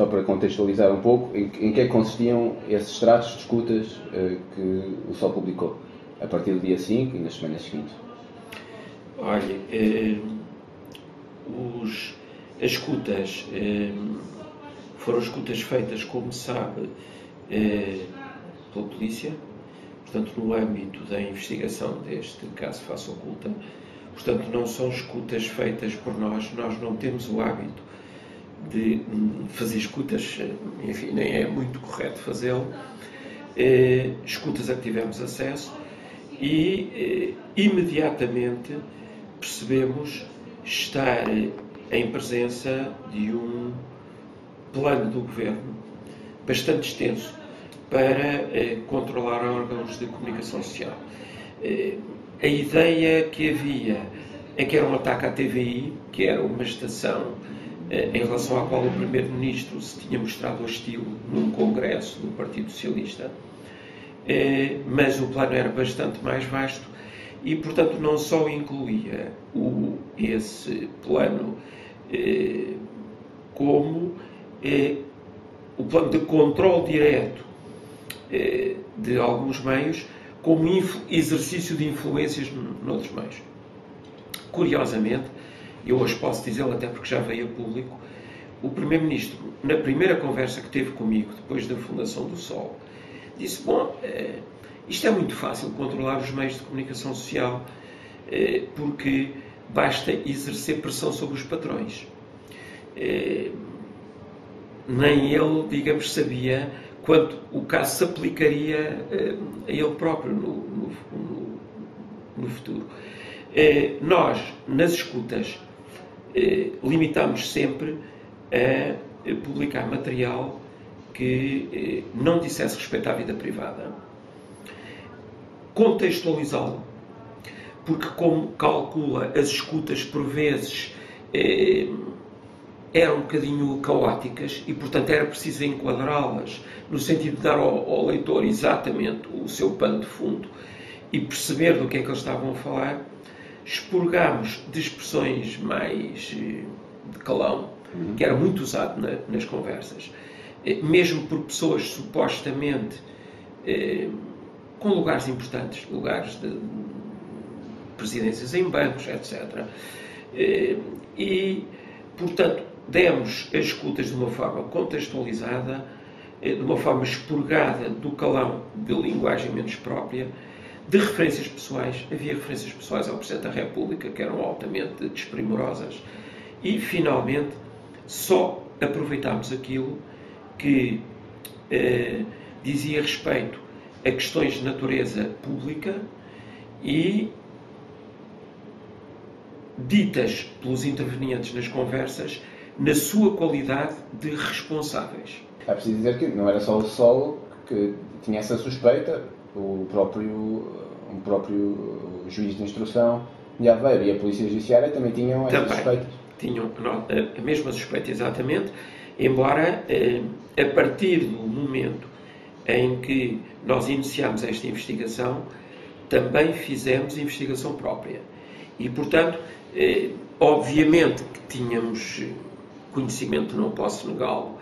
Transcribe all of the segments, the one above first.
só para contextualizar um pouco, em que é que consistiam esses tratos de escutas que o Sol publicou, a partir do dia 5 e nas semanas seguintes? Olha, as escutas foram escutas feitas, como sabe, pela polícia, portanto, no âmbito da investigação deste caso Face Oculta. Portanto, não são escutas feitas por nós não temos o hábito de fazer escutas, enfim, nem é muito correto fazê-lo. Escutas a que tivemos acesso e imediatamente percebemos estar em presença de um plano do governo bastante extenso para controlar órgãos de comunicação social. A ideia que havia é que era um ataque à TVI, que era uma estação em relação à qual o Primeiro-Ministro se tinha mostrado hostil num congresso do Partido Socialista, mas o plano era bastante mais vasto e, portanto, não só incluía esse plano, como o plano de controle direto de alguns meios, como exercício de influências noutros meios. Curiosamente, eu hoje posso dizê-lo até porque já veio a público, o Primeiro-Ministro, na primeira conversa que teve comigo, depois da fundação do Sol, disse, bom, isto é muito fácil controlar os meios de comunicação social, porque basta exercer pressão sobre os patrões. Nem ele, digamos, sabia quanto o caso se aplicaria a ele próprio no futuro. Nós, nas escutas, limitamos sempre a publicar material que não dissesse respeito à vida privada. Contextualizá-lo, porque, como calcula, as escutas, por vezes, eram um bocadinho caóticas e, portanto, era preciso enquadrá-las no sentido de dar ao leitor exatamente o seu pano de fundo e perceber do que é que eles estavam a falar. Expurgámos de expressões mais de calão, que era muito usado nas conversas, mesmo por pessoas supostamente com lugares importantes, lugares de presidências em bancos, etc. E, portanto, demos as escutas de uma forma contextualizada, de uma forma expurgada do calão de linguagem menos própria, de referências pessoais. Havia referências pessoais ao Presidente da República que eram altamente desprimorosas e, finalmente, só aproveitámos aquilo que dizia respeito a questões de natureza pública e ditas pelos intervenientes nas conversas na sua qualidade de responsáveis. É preciso dizer que não era só o Sol que tinha essa suspeita, o próprio juiz de instrução de Aveiro e a Polícia Judiciária também tinham essas suspeitas. Tinham a mesma suspeita, exatamente, embora a partir do momento em que nós iniciámos esta investigação, também fizemos investigação própria. E, portanto, obviamente que tínhamos conhecimento, não posso negá-lo,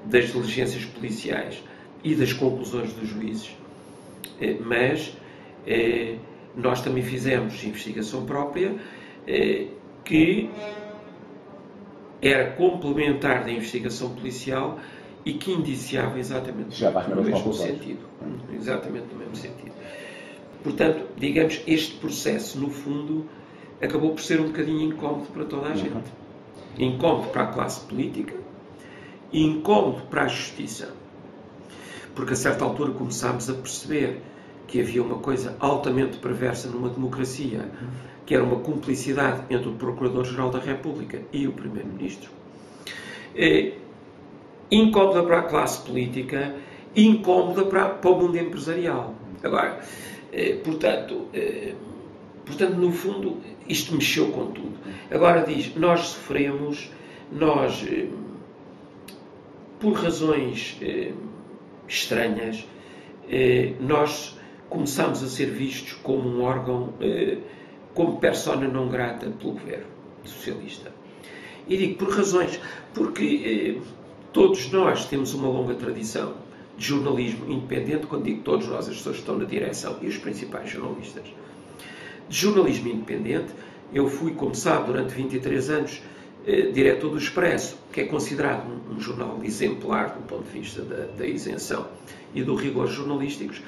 das diligências policiais e das conclusões dos juízes, mas nós também fizemos investigação própria, que era complementar da investigação policial e que indiciava exatamente no mesmo sentido. Exatamente no mesmo sentido. Portanto, digamos, este processo, no fundo, acabou por ser um bocadinho incómodo para toda a gente. Incómodo para a classe política, incómodo para a justiça. Porque a certa altura começámos a perceber que havia uma coisa altamente perversa numa democracia, que era uma cumplicidade entre o Procurador-Geral da República e o Primeiro-Ministro. Incómoda para a classe política, incómoda para o mundo empresarial. Agora, portanto, no fundo, isto mexeu com tudo. Agora diz, nós sofremos, por razões estranhas, nós começámos a ser vistos como um órgão, como persona não grata pelo governo socialista. E digo por razões, porque todos nós temos uma longa tradição de jornalismo independente, quando digo todos nós, as pessoas que estão na direção e os principais jornalistas. De jornalismo independente, eu fui, como sabe, durante 23 anos, diretor do Expresso, que é considerado um jornal exemplar do ponto de vista da isenção e do rigor jornalísticos.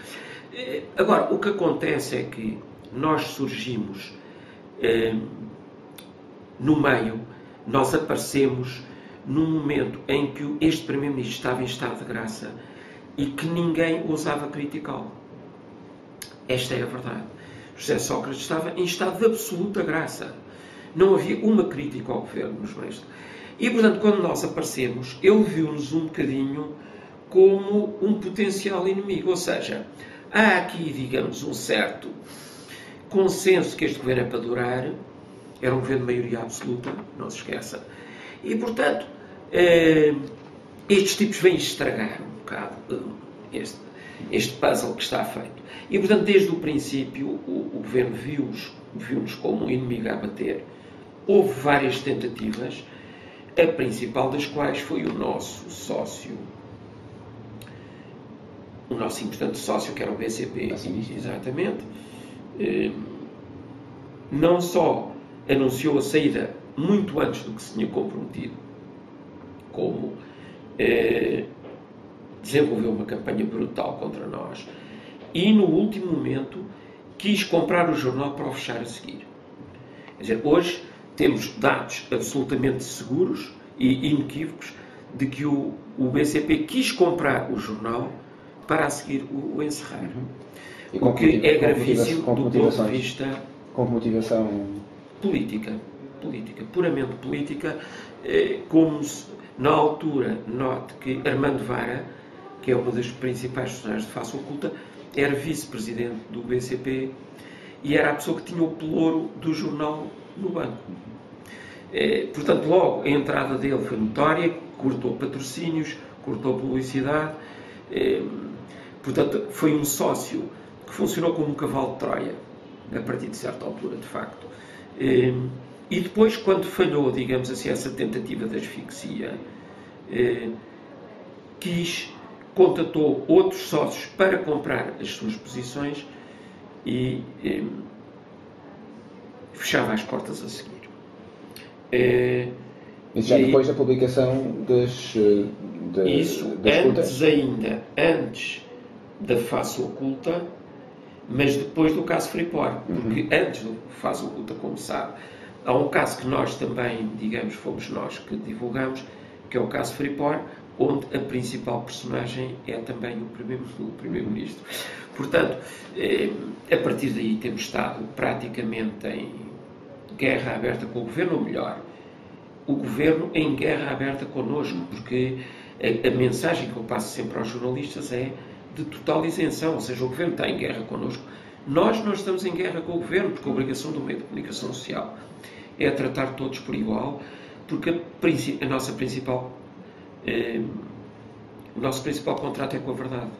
Agora, o que acontece é que nós surgimos no meio, nós aparecemos num momento em que este Primeiro-Ministro estava em estado de graça e que ninguém ousava criticá-lo. Esta é a verdade. José Sócrates estava em estado de absoluta graça. Não havia uma crítica ao governo nos meios. E, portanto, quando nós aparecemos, ele viu-nos um bocadinho como um potencial inimigo. Ou seja, há aqui, digamos, um certo consenso que este governo é para durar. Era um governo de maioria absoluta, não se esqueça. E, portanto, estes tipos vêm estragar um bocado este puzzle que está feito. E, portanto, desde o princípio, o governo viu-nos como um inimigo a abater. Houve várias tentativas, a principal das quais foi o nosso sócio, o nosso importante sócio, que era o BCP, exatamente, não só anunciou a saída muito antes do que se tinha comprometido, como desenvolveu uma campanha brutal contra nós e, no último momento, quis comprar o jornal para o fechar a seguir. Quer dizer, hoje temos dados absolutamente seguros e inequívocos de que o BCP quis comprar o jornal para a seguir o encerrar. O que é gravíssimo do ponto de vista... Com motivação... Política, puramente política, como se, na altura, note que Armando Vara, que é uma das principais personagens de Face Oculta, era vice-presidente do BCP e era a pessoa que tinha o pelouro do jornal no banco. Portanto, logo, a entrada dele foi notória, cortou patrocínios, cortou publicidade, portanto, foi um sócio que funcionou como um cavalo de Troia, a partir de certa altura, de facto. E depois, quando falhou, digamos assim, essa tentativa de asfixia, contatou outros sócios para comprar as suas posições e fechava as portas a seguir. Isso já depois da publicação das antes da Face Oculta, mas depois do caso Freeport, porque antes do Face Oculta, como sabe, há um caso que nós também, digamos, fomos nós que divulgamos, que é o caso Freeport, onde a principal personagem é também o Primeiro-Ministro. Portanto, a partir daí temos estado praticamente em guerra aberta com o Governo, ou melhor, o Governo em guerra aberta connosco, porque a mensagem que eu passo sempre aos jornalistas é de total isenção, ou seja, o Governo está em guerra connosco. Nós não estamos em guerra com o Governo, porque a obrigação do meio de comunicação social é tratar todos por igual, porque o nosso principal contrato é com a verdade.